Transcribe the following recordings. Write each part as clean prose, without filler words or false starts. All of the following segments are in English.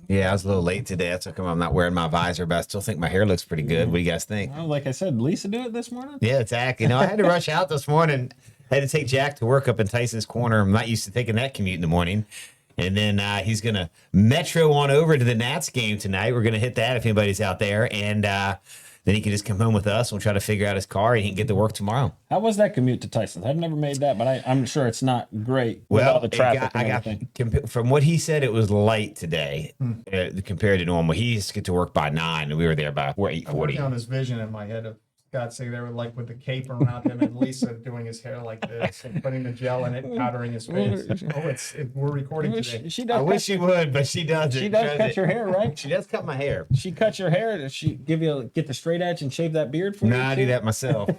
Yeah, I was a little late today. That's how come I'm not wearing my visor, but I still think my hair looks pretty good. What do you guys think? Well, like I said, Lisa do it this morning? Yeah, Zack. I had to rush out this morning. I had to take Jack to work up in Tyson's Corner. I'm not used to taking that commute in the morning. And then he's going to metro on over to the Nats game tonight. We're going to hit that if anybody's out there. And then he can just come home with us. We'll try to figure out his car and he can get to work tomorrow. How was that commute to Tyson's? I've never made that, but I'm sure it's not great with all the traffic and everything. From what he said, it was light today compared to normal. He used to get to work by 9, and we were there by 8:40. I'm working on this vision in my head of God saying they were like with the cape around him and Lisa doing his hair like this and putting the gel in it, powdering his face. We're recording today. I wish she would, but she doesn't. She does cut your hair, right? She does cut my hair. She cuts your hair. Does she get the straight edge and shave that beard for you? No, I do that myself.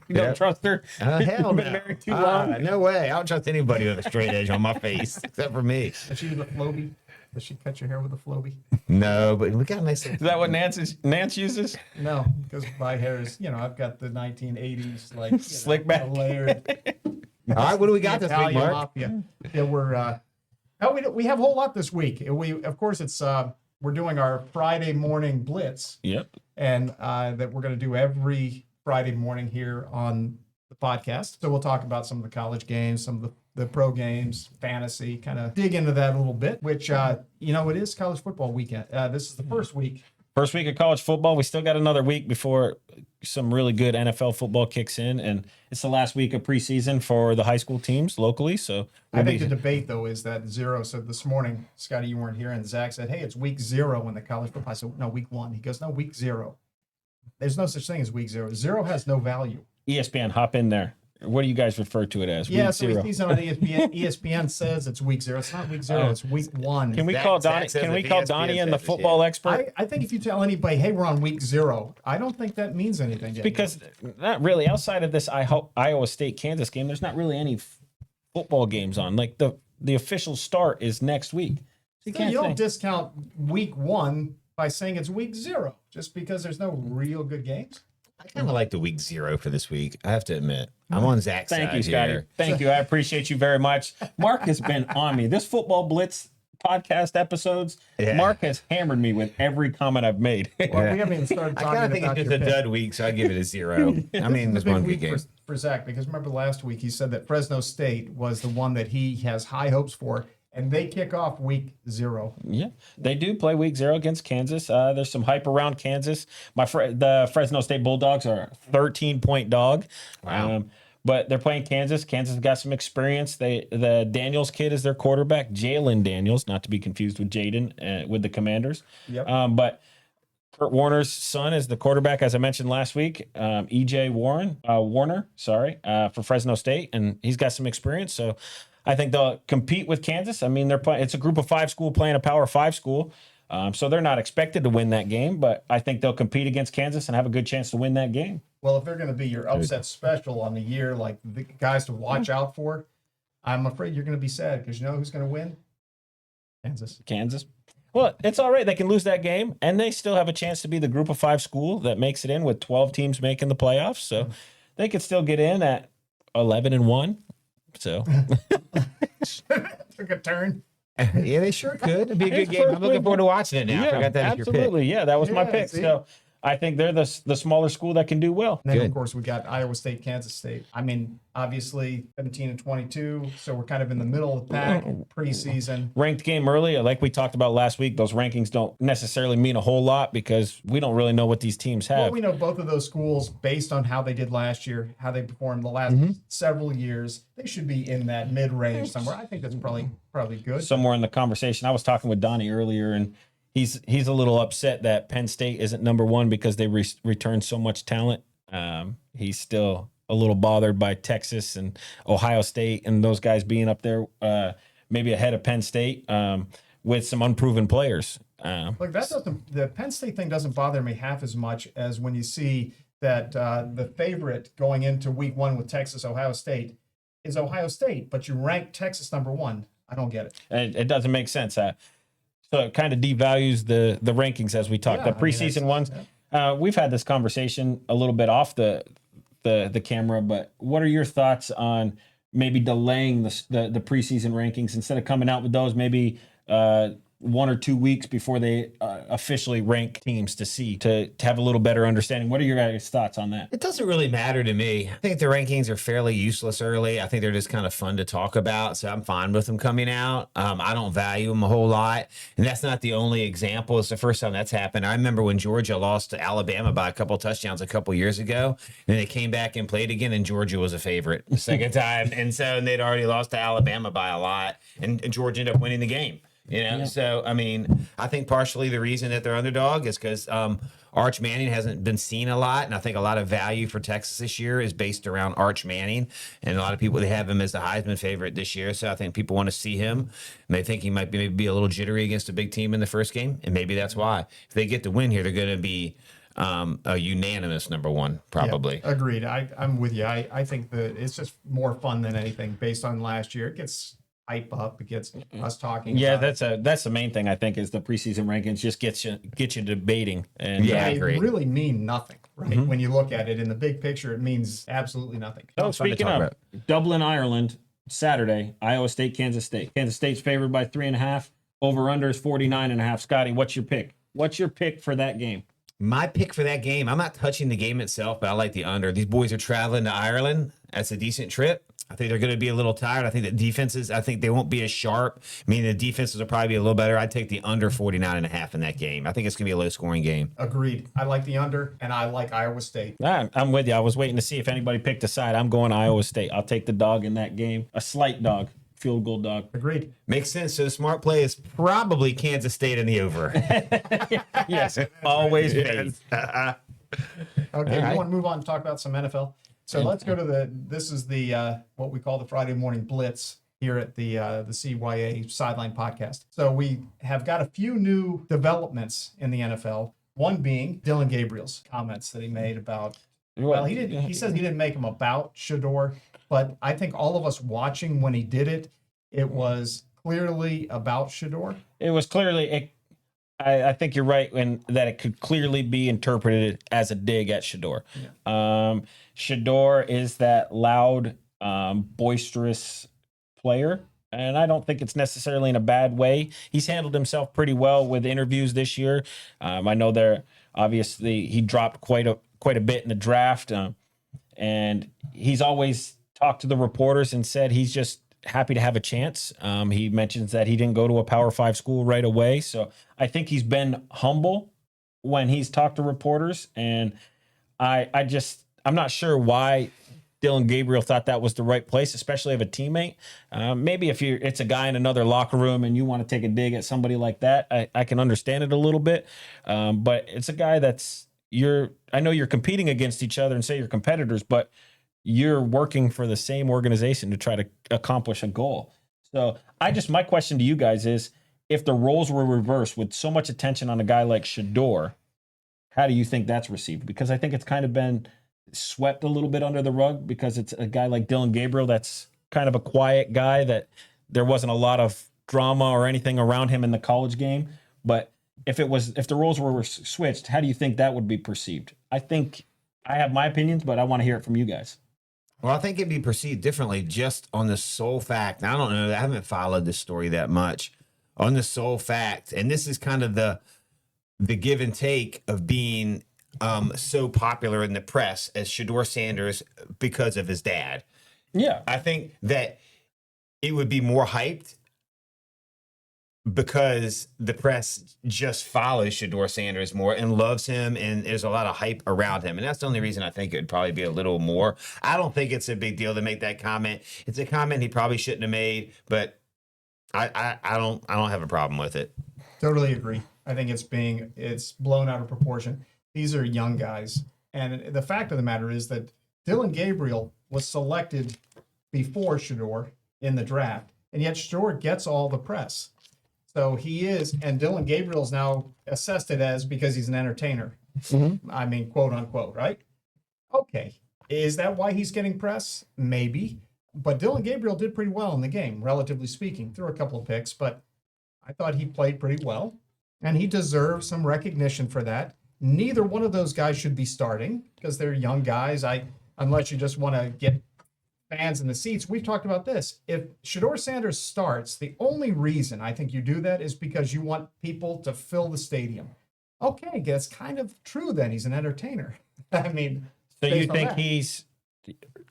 You don't trust her? Hell Been no. married too long? No way. I don't trust anybody with a straight edge on my face except for me. Does she use a Flowbee? Does she cut your hair with a Flowbee? No, but we got a nice. Is that what Nance uses? No, because my hair is, I've got the 1980s like Slick back. layered. All right, what do we got this week, Italian Mark? mafia. Yeah, we have a whole lot this week. Of course we're doing our Friday morning Blitz. Yep. And that we're going to do every Friday morning here on the podcast. So we'll talk about some of the college games, some of the pro games, fantasy, kind of dig into that a little bit, which, it is college football weekend. This is the first week. First week of college football. We still got another week before some really good NFL football kicks in. And it's the last week of preseason for the high school teams locally. So I think the debate, though, is that zero. So this morning, Scotty, you weren't here, and Zach said, hey, it's week 0 in the college football. I said, no, week 1. He goes, no, week 0. There's no such thing as week 0. 0 has no value. ESPN, hop in there. What do you guys refer to it as? Yeah, week so 0. he's on ESPN. ESPN says it's week 0. It's not week 0. It's week 1. Can we call Donnie? Can we call Donnie in the football expert? I think if you tell anybody, hey, we're on week 0, I don't think that means anything yet. Because not really. Outside of this Iowa State Kansas game, there's not really any football games on. Like the official start is next week. You don't discount week 1 by saying it's week 0 just because there's no real good games. I kind of like the week 0 for this week. I have to admit, I'm on Zack's side. Thank you, Scotty. Here. Thank you. I appreciate you very much. Mark has been on me. This Football Blitz podcast episodes, Mark has hammered me with every comment I've made. Well, we haven't even started talking about I kind of think it's just a dud week, so I give it a 0. I mean, there's one good game. For Zack, because remember last week he said that Fresno State was the one that he has high hopes for, and they kick off week 0. Yeah, they do play week 0 against Kansas. There's some hype around Kansas. The Fresno State Bulldogs are a 13-point dog. Wow. But they're playing Kansas. Kansas got some experience. The Daniels kid is their quarterback, Jalen Daniels, not to be confused with Jaden with the Commanders. Yep. But Kurt Warner's son is the quarterback, as I mentioned last week. E.J. Warner, for Fresno State, and he's got some experience. So I think they'll compete with Kansas. I mean, it's a group of 5 school playing a Power 5 school. So they're not expected to win that game, but I think they'll compete against Kansas and have a good chance to win that game. Well, if they're going to be your upset special on the year, like the guys to watch out for, I'm afraid you're going to be sad because you know who's going to win? Kansas. Well, it's all right. They can lose that game, and they still have a chance to be the group of 5 school that makes it in with 12 teams making the playoffs. So they could still get in at 11-1. So took a turn. Yeah, they sure could. It'd be a good game. I'm looking forward to watching it now. Yeah, I forgot that was your pick. Yeah, that was my pick. See? So I think they're the smaller school that can do well. And then, Good. of course, we got Iowa State, Kansas State. I mean, obviously 17-22, so we're kind of in the middle of the pack preseason. Ranked game early, like we talked about last week, those rankings don't necessarily mean a whole lot because we don't really know what these teams have. Well, we know both of those schools, based on how they did last year, how they performed the last several years, they should be in that mid-range somewhere. I think that's probably good. Somewhere in the conversation, I was talking with Donnie earlier, and he's a little upset that Penn State isn't number 1 because they returned so much talent. He's still a little bothered by Texas and Ohio State and those guys being up there, maybe ahead of Penn State with some unproven players. Look, the Penn State thing doesn't bother me half as much as when you see that the favorite going into week 1 with Texas, Ohio State is Ohio State, but you rank Texas number 1. I don't get it. It doesn't make sense. So it kind of devalues the rankings as we talk. Yeah, the preseason ones. Yeah. We've had this conversation a little bit off the camera, but what are your thoughts on maybe delaying the preseason rankings instead of coming out with those? Maybe 1 or 2 weeks before they officially rank teams to have a little better understanding. What are your guys' thoughts on that? It doesn't really matter to me. I think the rankings are fairly useless early. I think they're just kind of fun to talk about, so I'm fine with them coming out. I don't value them a whole lot, and that's not the only example. It's the first time that's happened. I remember when Georgia lost to Alabama by a couple touchdowns a couple years ago, and they came back and played again, and Georgia was a favorite the second time, and they'd already lost to Alabama by a lot, and Georgia ended up winning the game. So I mean, I think partially the reason that they're underdog is because Arch Manning hasn't been seen a lot, and I think a lot of value for Texas this year is based around Arch Manning, and a lot of people, they have him as the Heisman favorite this year. So I think people want to see him, and they think he might maybe be a little jittery against a big team in the first game, and maybe that's why. If they get the win here, they're going to be a unanimous number one, probably. Yeah, agreed. I'm with you. I think that it's just more fun than anything based on last year. It gets hype up. It gets us talking. Yeah, about that's the main thing, I think, is the preseason rankings just get you debating. And Yeah, I they agree. really mean nothing, right? When you look at it in the big picture, it means absolutely nothing. So fun to speaking talk of about. Dublin, Ireland, Saturday, Iowa State, Kansas State. Kansas State's favored by 3.5. Over under is 49.5. Scotty, what's your pick? What's your pick for that game? My pick for that game, I'm not touching the game itself, but I like the under. These boys are traveling to Ireland. That's a decent trip. I think they're going to be a little tired. I think the defenses, I think they won't be as sharp. I mean, the defenses will probably be a little better. I'd take the under 49.5 in that game. I think it's going to be a low-scoring game. Agreed. I like the under, and I like Iowa State. I'm with you. I was waiting to see if anybody picked a side. I'm going Iowa State. I'll take the dog in that game. A slight dog. Field goal dog. Agreed. Makes sense. So the smart play is probably Kansas State in the over. Yes, always Yes. Okay, All we right. want to move on and talk about some NFL. So let's go to this is the what we call the Friday morning blitz here at the CYA Sideline Podcast. So we have got a few new developments in the NFL. One being Dylan Gabriel's comments that he made about. Well, he didn't. He says he didn't make them about Shador, but I think all of us watching when he did it, it was clearly about Shador. It was clearly. I think you're right in that it could clearly be interpreted as a dig at Shador. Yeah. Shador is that loud, boisterous player, and I don't think it's necessarily in a bad way. He's handled himself pretty well with interviews this year. I know there obviously he dropped quite a bit in the draft, and he's always talked to the reporters and said he's just happy to have a chance. He mentions that he didn't go to a Power 5 school right away. So I think he's been humble when he's talked to reporters. And I'm not sure why Dylan Gabriel thought that was the right place, especially of a teammate. Maybe if it's a guy in another locker room and you want to take a dig at somebody like that, I can understand it a little bit. But it's a guy I know you're competing against each other and say you're competitors, but you're working for the same organization to try to accomplish a goal. So my question to you guys is, if the roles were reversed with so much attention on a guy like Shador, how do you think that's received? Because I think it's kind of been swept a little bit under the rug because it's a guy like Dylan Gabriel that's kind of a quiet guy that there wasn't a lot of drama or anything around him in the college game. But if the roles were switched, how do you think that would be perceived? I think I have my opinions, but I want to hear it from you guys. Well, I think it'd be perceived differently just on the sole fact. I don't know. I haven't followed this story that much on the sole fact. And this is kind of the give and take of being so popular in the press as Shador Sanders because of his dad. Yeah. I think that it would be more hyped because the press just follows Shador Sanders more and loves him, and there's a lot of hype around him. And that's the only reason I think it would probably be a little more. I don't think it's a big deal to make that comment. It's a comment he probably shouldn't have made, but I don't have a problem with it. Totally agree. I think it's blown out of proportion. These are young guys. And the fact of the matter is that Dylan Gabriel was selected before Shador in the draft, and yet Shador gets all the press. So he is, and Dylan Gabriel is now assessed it as because he's an entertainer. Mm-hmm. I mean, quote unquote, right? Okay. Is that why he's getting press? Maybe. But Dylan Gabriel did pretty well in the game, relatively speaking. Threw a couple of picks, but I thought he played pretty well, and he deserves some recognition for that. Neither one of those guys should be starting because they're young guys. Unless you just want to get fans in the seats, we've talked about this. If Shedeur Sanders starts, the only reason I think you do that is because you want people to fill the stadium. Okay, that's kind of true then. He's an entertainer. I mean, So you based on think that. he's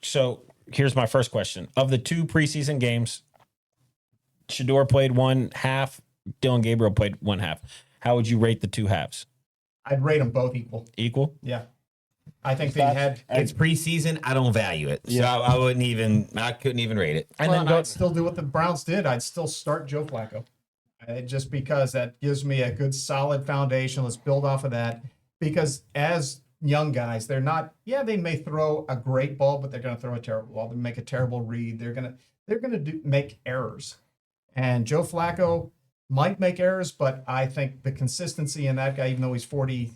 so here's my first question. Of the 2 preseason games, Shedeur played one half, Dylan Gabriel played one half. How would you rate the 2 halves? I'd rate them both equal. Equal? Yeah. I think they had. It's preseason. I don't value it. So I couldn't even rate it. And Well, then I'd still do what the Browns did. I'd still start Joe Flacco. Just because that gives me a good solid foundation. Let's build off of that. Because as young guys, they're not, they may throw a great ball, but they're going to throw a terrible ball. They make a terrible read. They're going to make errors. And Joe Flacco might make errors, but I think the consistency in that guy, even though he's 40,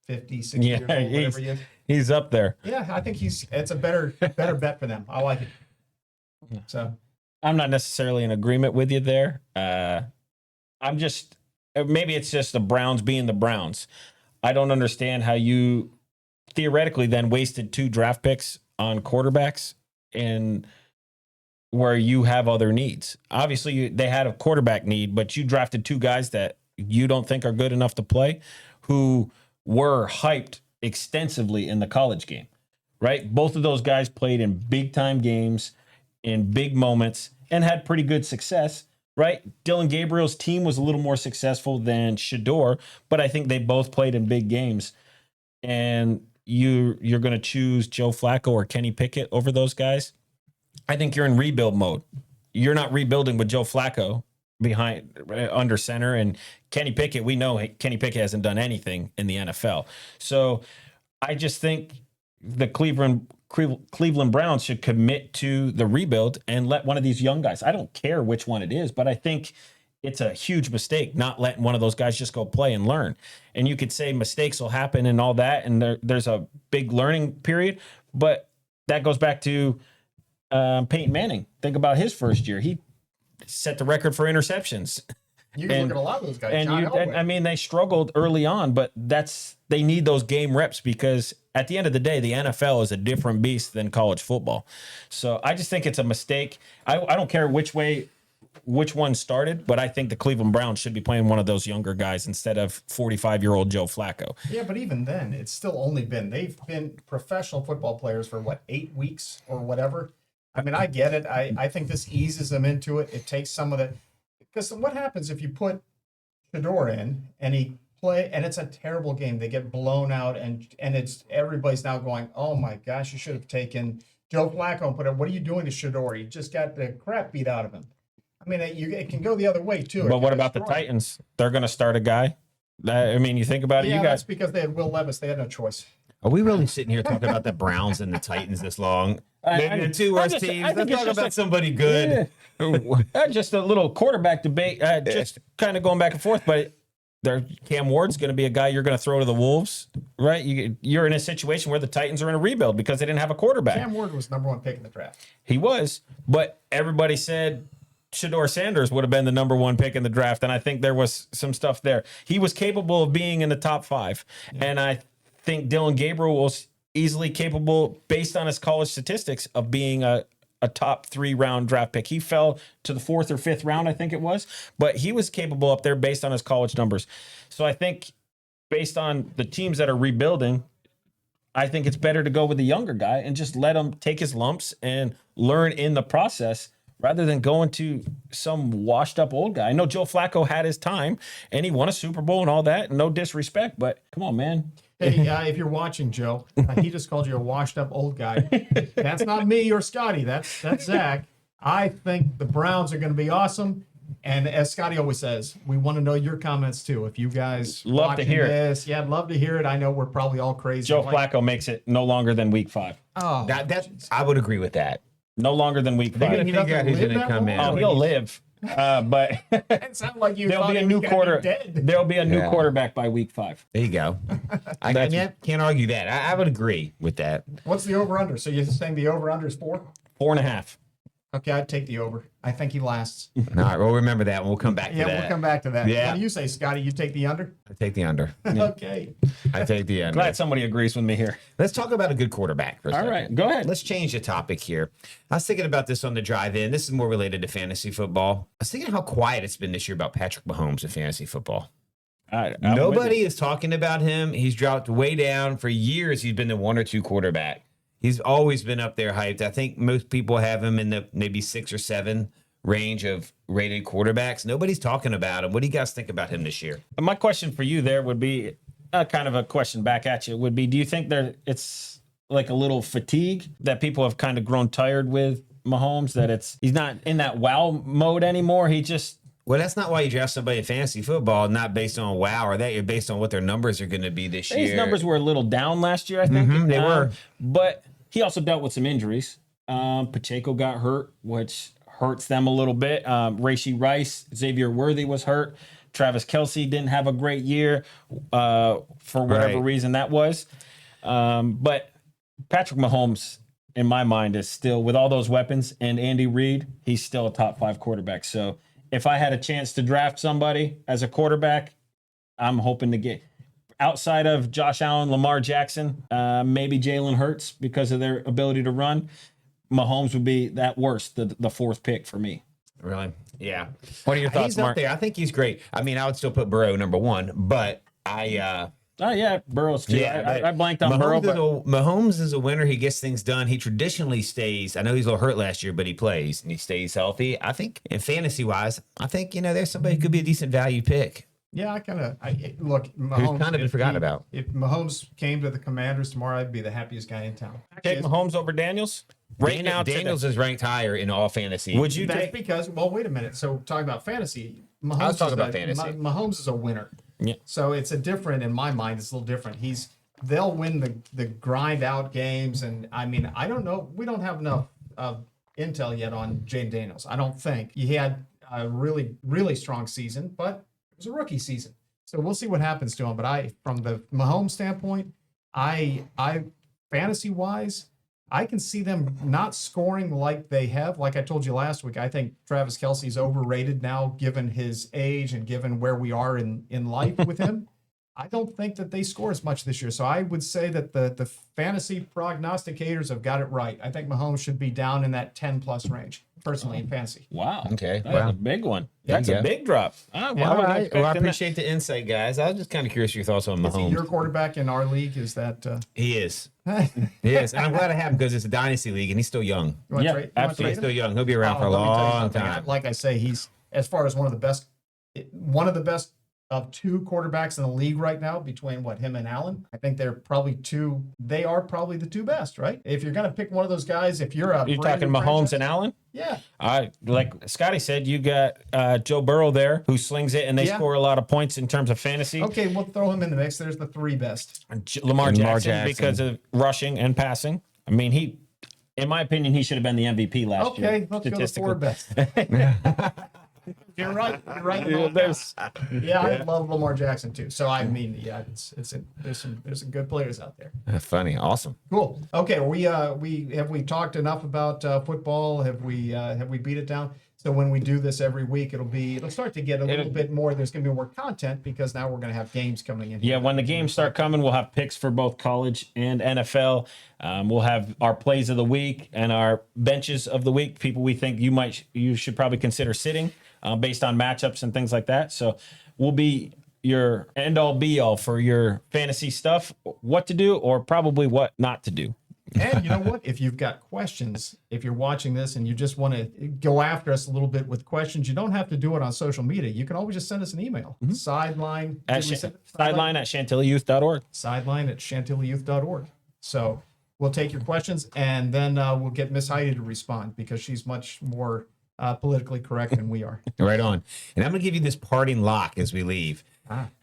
50, 60 years old, whatever he is. he's up there. Yeah, I think it's a better bet for them. I like it. So I'm not necessarily in agreement with you there. I'm just maybe it's just the Browns being the Browns. I don't understand how you theoretically then wasted 2 draft picks on quarterbacks and where you have other needs. Obviously, they had a quarterback need, but you drafted 2 guys that you don't think are good enough to play, who were hyped extensively in the college game, right? Both of those guys played in big-time games, in big moments, and had pretty good success, right? Dylan Gabriel's team was a little more successful than Shedeur, but I think they both played in big games. And you're going to choose Joe Flacco or Kenny Pickett over those guys? I think you're in rebuild mode. You're not rebuilding with Joe Flacco behind under center, and Kenny Pickett. We know Kenny Pickett hasn't done anything in the NFL. So I just think the Cleveland Browns should commit to the rebuild and let one of these young guys. I don't care which one it is, but I think it's a huge mistake not letting one of those guys just go play and learn. And you could say mistakes will happen and all that, and there's a big learning period, but that goes back to Peyton Manning. Think about his first year. He set the record for interceptions. you can look at a lot of those guys. And John Elway. I mean, they struggled early on, but they need those game reps because at the end of the day, the NFL is a different beast than college football. So I just think it's a mistake. I don't care which one started, but I think the Cleveland Browns should be playing one of those younger guys instead of 45-year-old Joe Flacco. Yeah, but even then, it's still only they've been professional football players for 8 weeks or whatever. I mean, I get it. I think this eases them into it. It takes some of the, because what happens if you put Shedeur in and it's a terrible game. They get blown out and it's everybody's now going, oh my gosh, you should have taken Joe Flacco and put it. What are you doing to Shedeur? He just got the crap beat out of him. I mean, it can go the other way too. But what about the Titans? They're going to start a guy. I mean, you think about it. Yeah, You guys, that's because they had Will Levis. They had no choice. Are we really sitting here talking about the Browns and the Titans this long? Maybe the 2 worst teams. Let's talk about somebody good. Just a little quarterback debate. Just kind of going back and forth, but Cam Ward's going to be a guy you're going to throw to the Wolves, right? You're in a situation where the Titans are in a rebuild because they didn't have a quarterback. Cam Ward was number 1 pick in the draft. He was, but everybody said Shedeur Sanders would have been the number 1 pick in the draft, and I think there was some stuff there. He was capable of being in the top 5, and I think Dylan Gabriel was easily capable, based on his college statistics, of being a top 3 round draft pick. He fell to the 4th or 5th round, I think it was, but he was capable up there based on his college numbers. So I think based on the teams that are rebuilding, I think it's better to go with the younger guy and just let him take his lumps and learn in the process rather than going to some washed up old guy. I know Joe Flacco had his time and he won a Super Bowl and all that. No disrespect, but come on, man. Hey, if you're watching, Joe, he just called you a washed-up old guy. That's not me or Scotty. That's Zack. I think the Browns are going to be awesome. And as Scotty always says, we want to know your comments too. If you guys Love to hear this, I'd love to hear it. I know we're probably all crazy. Joe Flacco makes it no longer than week 5. Oh, I would agree with that. No longer than week 5. They're going to figure out who's going to that come long? in. Oh, he'll live. But it sounded like you there'll thought be a he new was gonna be quarter. dead. There'll be a new Yeah. quarterback by week 5. There you go. I can't argue that. I would agree with that. What's the over-under? So you're saying the over-under is 4? 4.5. Okay, I'd take the over. I think he lasts. All right, we'll remember that. We'll come back to that. Yeah, we'll come back to that. Yeah. What do you say, Scotty? You take the under? I take the under. Okay. I take the under. Glad somebody agrees with me here. Let's talk about a good quarterback for a All second. right, go ahead. Let's change the topic here. I was thinking about this on the drive in. This is more related to fantasy football. I was thinking how quiet it's been this year about Patrick Mahomes in fantasy football. I'm Nobody is talking about him. He's dropped way down. For years, he's been the 1 or 2 quarterback. He's always been up there hyped. I think most people have him in the maybe 6 or 7 range of rated quarterbacks. Nobody's talking about him. What do you guys think about him this year? My question for you there would be kind of a question back at you would be, do you think it's like a little fatigue that people have kind of grown tired with Mahomes, that he's not in that wow mode anymore? He just... Well, that's not why you draft somebody in fantasy football, not based on wow or that. You're based on what their numbers are going to be this year. His numbers were a little down last year, I think. They were. But he also dealt with some injuries. Pacheco got hurt, which hurts them a little bit. Rashee Rice, Xavier Worthy was hurt. Travis Kelce didn't have a great year for whatever reason that was. But Patrick Mahomes, in my mind, is still, with all those weapons and Andy Reid, he's still a top 5 quarterback. So if I had a chance to draft somebody as a quarterback, I'm hoping to get outside of Josh Allen, Lamar Jackson, maybe Jalen Hurts because of their ability to run. Mahomes would be that worst, the 4th pick for me. Really? Yeah. What are your thoughts, He's Mark? up there. I think he's great. I mean, I would still put Burrow number 1, but Oh, yeah, Burrow's too. Yeah, I blanked on Burrow. Mahomes is a winner. He gets things done. He traditionally stays. I know he's a little hurt last year, but he plays and he stays healthy. I think, in fantasy-wise, there's somebody who could be a decent value pick. Yeah, look, Mahomes, Who's kind of been forgotten about. If Mahomes came to the Commanders tomorrow, I'd be the happiest guy in town. Take Mahomes over Daniels? Right now, Daniels is ranked higher in all fantasy. Would you That's take... because, well, wait a minute. So talking about fantasy, Mahomes I was talking about is fantasy. Mahomes is a winner. Yeah. So it's in my mind, it's a little different. They'll win the grind out games. And I mean, I don't know. We don't have enough intel yet on Jaden Daniels. I don't think he had a really, really strong season, but it was a rookie season. So we'll see what happens to him. But from the Mahomes standpoint, I fantasy wise, I can see them not scoring like they have. Like I told you last week, I think Travis Kelce is overrated now, given his age and given where we are in life with him. I don't think that they score as much this year. So I would say that the fantasy prognosticators have got it right. I think Mahomes should be down in that 10+ range, personally, in fantasy. Wow. Okay. That's a big one. That's Yeah. a big drop. All right. Well, I appreciate the insight, guys. I was just kind of curious your thoughts on Is he Mahomes. your quarterback in our league? Is that He is. He is. And I'm glad I have him because it's a dynasty league and he's still young. Absolutely. He's still young. He'll be around for a Let me tell you long something. time. Like I say, he's, as far as one of the best of 2 quarterbacks in the league right now, between him and Allen. I think they are probably the 2 best, right? If you're going to pick one of those guys, if you're You're talking Mahomes and Allen? Yeah. Like Scotty said, you got Joe Burrow there who slings it, and they score a lot of points in terms of fantasy. Okay, we'll throw him in the mix. There's the 3 best. Lamar Jackson because of rushing and passing. I mean, in my opinion, he should have been the MVP last year. Okay, let's go the 4 best. You're right. You're right. I love Lamar Jackson too. So I mean, there's some good players out there. Funny, awesome. Cool. Okay, we talked enough about football? Have we beat it down? So when we do this every week, it'll start to get a little bit more. There's going to be more content because now we're going to have games coming in. Yeah, when the games start coming, we'll have picks for both college and NFL. We'll have our plays of the week and our benches of the week. People we think you should probably consider sitting based on matchups and things like that. So we'll be your end-all be-all for your fantasy stuff, what to do or probably what not to do. And you know what? If you've got questions, if you're watching this and you just want to go after us a little bit with questions, you don't have to do it on social media. You can always just send us an email. Sideline at chantillyouth.org. Sideline at chantillyouth.org. So we'll take your questions and then we'll get Miss Heidi to respond because she's much more politically correct than we are. Right on. And I'm going to give you this parting lock as we leave.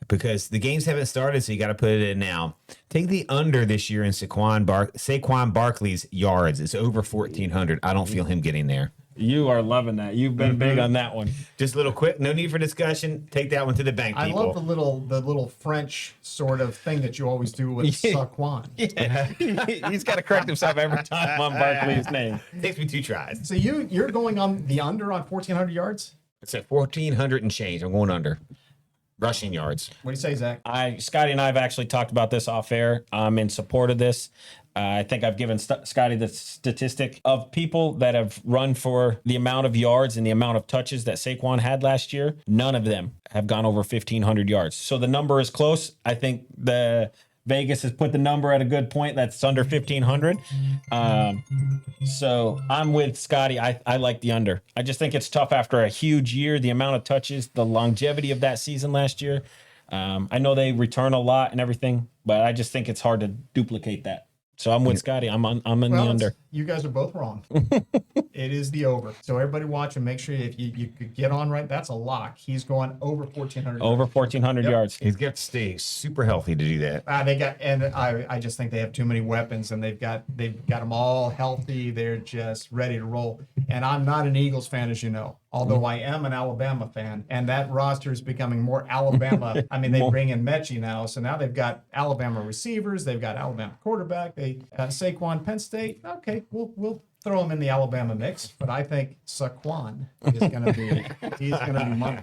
Because the games haven't started, so you got to put it in now. Take the under this year in Saquon Barkley's yards. It's over 1,400. I don't feel him getting there. You are loving that. You've been big on that one. Just a little quick, no need for discussion. Take that one to the bank, I people. love the little French sort of thing that you always do with Saquon. Yeah. He's got to correct himself every time on Barkley's name. Takes me 2 tries. So you're going on the under on 1,400 yards? It's at 1,400 and change. I'm going under. Rushing yards. What do you say, Zach? Scotty and I have actually talked about this off air. I'm in support of this. I think I've given Scotty the statistic of people that have run for the amount of yards and the amount of touches that Saquon had last year. None of them have gone over 1,500 yards. So the number is close. I think the Vegas has put the number at a good point. That's under 1,500. So I'm with Scotty. I like the under. I just think it's tough after a huge year, the amount of touches, the longevity of that season last year. I know they return a lot and everything, but I just think it's hard to duplicate that. So I'm with Scotty. I'm in the under. You guys are both wrong. It is the over. So everybody watch and make sure if you could get on right, that's a lock. He's going over 1,400. Over 1,400 yards. He's got to stay super healthy to do that. I just think they have too many weapons, and they've got them all healthy. They're just ready to roll. And I'm not an Eagles fan, as you know, although I am an Alabama fan, and that roster is becoming more Alabama. I mean, they bring in Mechie now, so now they've got Alabama receivers, they've got Alabama quarterback, Saquon, Penn State. Okay, we'll throw him in the Alabama mix, but I think Saquon is going to be money.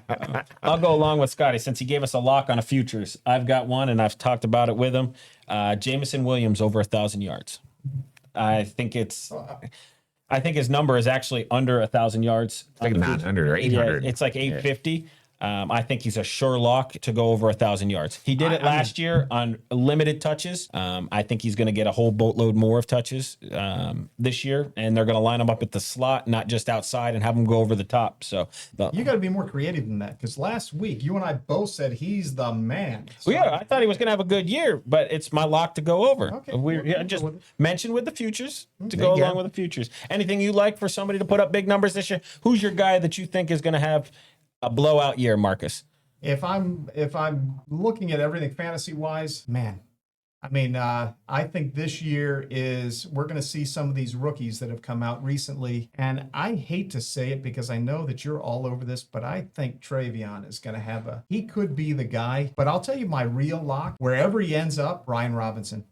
I'll go along with Scotty since he gave us a lock on a futures. I've got one, and I've talked about it with him. Jameson Williams over 1,000 yards. I think his number is actually under 1,000 yards. It's like 900 or 800. Yeah, it's like 850. I think he's a sure lock to go over 1,000 yards. He did it last year on limited touches. I think he's going to get a whole boatload more of touches this year, and they're going to line him up at the slot, not just outside, and have him go over the top. So you got to be more creative than that, because last week you and I both said he's the man. So, well, yeah, I thought he was going to have a good year, but it's my lock to go over. Okay, I just mentioned with the futures to go along with the futures. Anything you like for somebody to put up big numbers this year? Who's your guy that you think is going to have a blowout year, Marcus? If I'm looking at everything fantasy wise, man, I mean, I think this year we're going to see some of these rookies that have come out recently, and I hate to say it because I know that you're all over this, but I think Travion is going to he could be the guy. But I'll tell you my real lock, wherever he ends up, Brian Robinson.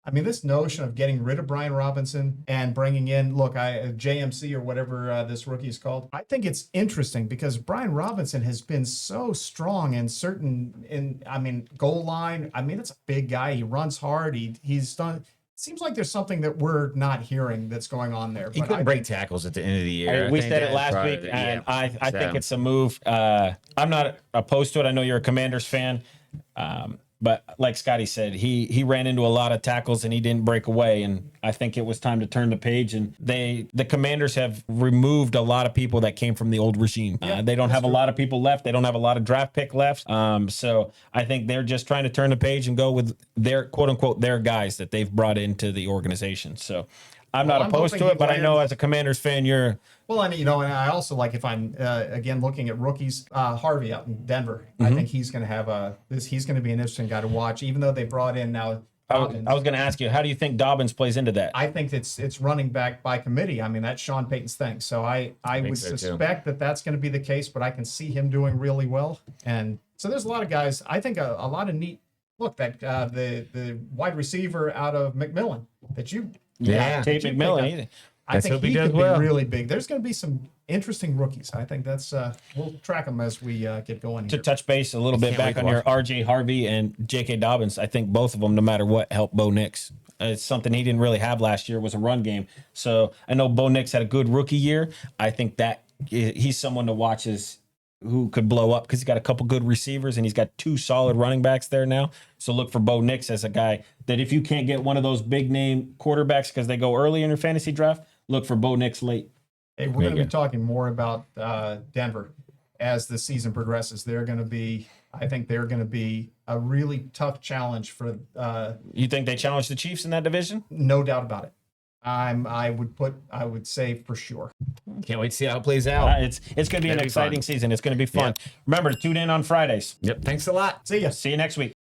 I mean, this notion of getting rid of Brian Robinson and bringing in, JMC or whatever this rookie is called, I think it's interesting because Brian Robinson has been so strong in goal line. I mean, that's a big guy. He runs hard. He's done. Seems like there's something that we're not hearing that's going on there. He couldn't break tackles at the end of the year. We said it last week, and I think it's a move. I'm not opposed to it. I know you're a Commanders fan. But like Scotty said, he ran into a lot of tackles and he didn't break away. And I think it was time to turn the page. And the Commanders have removed a lot of people that came from the old regime. They don't have a lot of people left. They don't have a lot of draft pick left. So I think they're just trying to turn the page and go with their quote unquote their guys that they've brought into the organization. So I'm not opposed to it, but I know as a Commanders fan, you're. Well, and I also like if I'm again looking at rookies, Harvey out in Denver. I think he's going to have he's going to be an interesting guy to watch, even though they brought in now. I was going to ask you, how do you think Dobbins plays into that? I think it's running back by committee. I mean, that's Sean Payton's thing. So I would suspect that that's going to be the case, but I can see him doing really well. And so there's a lot of guys. I think a lot of neat. Look, that the wide receiver out of McMillan that you. Tate McMillan. I think he could be really big. There's going to be some interesting rookies. I think that's we'll track them as we get going here. To touch base a little bit back on your R.J. Harvey and J.K. Dobbins, I think both of them, no matter what, help Bo Nix. It's something he didn't really have last year was a run game. So I know Bo Nix had a good rookie year. I think that he's someone to watch who could blow up because he's got a couple good receivers and he's got 2 solid running backs there now. So look for Bo Nix as a guy that if you can't get one of those big name quarterbacks because they go early in your fantasy draft, look for Bo Nix late. Hey, we're going to be talking more about Denver as the season progresses. I think they're going to be a really tough challenge for. You think they challenge the Chiefs in that division? No doubt about it. I would say for sure. Can't wait to see how it plays out. It's going to be an exciting season. It's going to be fun. Remember to tune in on Fridays. Yep. Thanks a lot. See ya. See you next week.